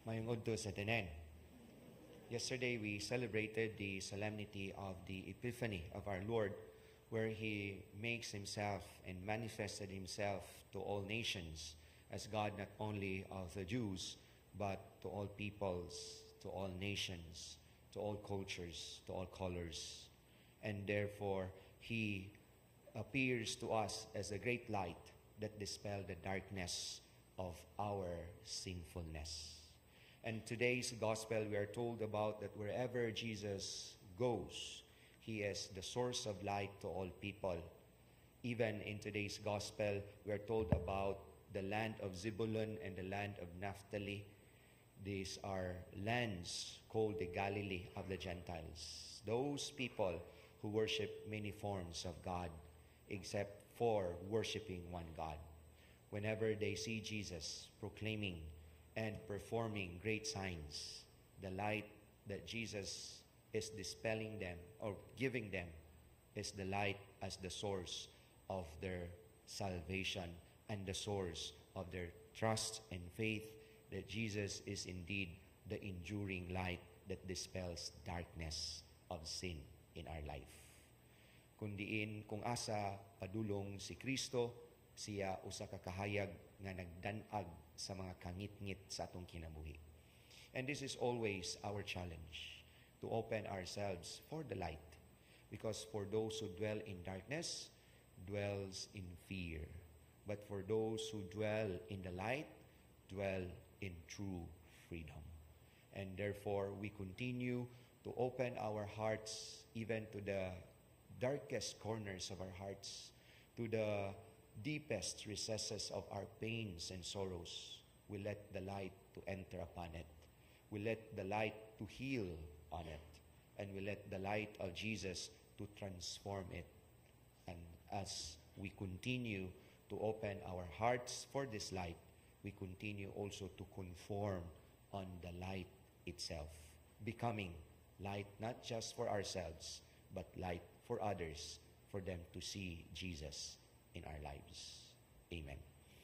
Mayong udto sa tanan. Yesterday, we celebrated the solemnity of the Epiphany of our Lord, where He makes Himself and manifested Himself to all nations as God not only of the Jews, but to all peoples, to all nations, to all cultures, to all colors. And therefore, He appears to us as a great light that dispels the darkness of our sinfulness. And today's gospel, we are told about that wherever Jesus goes, He is the source of light to all people. Even in today's gospel, we are told about the land of Zebulun and the land of Naphtali. These are lands called the Galilee of the Gentiles. Those people who worship many forms of God, except for worshiping one God. Whenever they see Jesus proclaiming and performing great signs, the light that Jesus is dispelling them or giving them is the light as the source of their salvation and the source of their trust and faith that Jesus is indeed the enduring light that dispels darkness of sin in our life. Kundiin kung asa padulong si Kristo, siya usa ka kahayag nga nagdanag sa mga kangit-ngit sa atong kinabuhi. And this is always our challenge, to open ourselves for the light. Because for those who dwell in darkness, dwells in fear. But for those who dwell in the light, dwell in true freedom. And therefore, we continue to open our hearts even to the darkest corners of our hearts, to the deepest recesses of our pains and sorrows. We let the light to enter upon it. We let the light to heal on it. And we let the light of Jesus to transform it. And as we continue to open our hearts for this light, we continue also to conform on the light itself, becoming light not just for ourselves, but light for others, for them to see Jesus in our lives. Amen.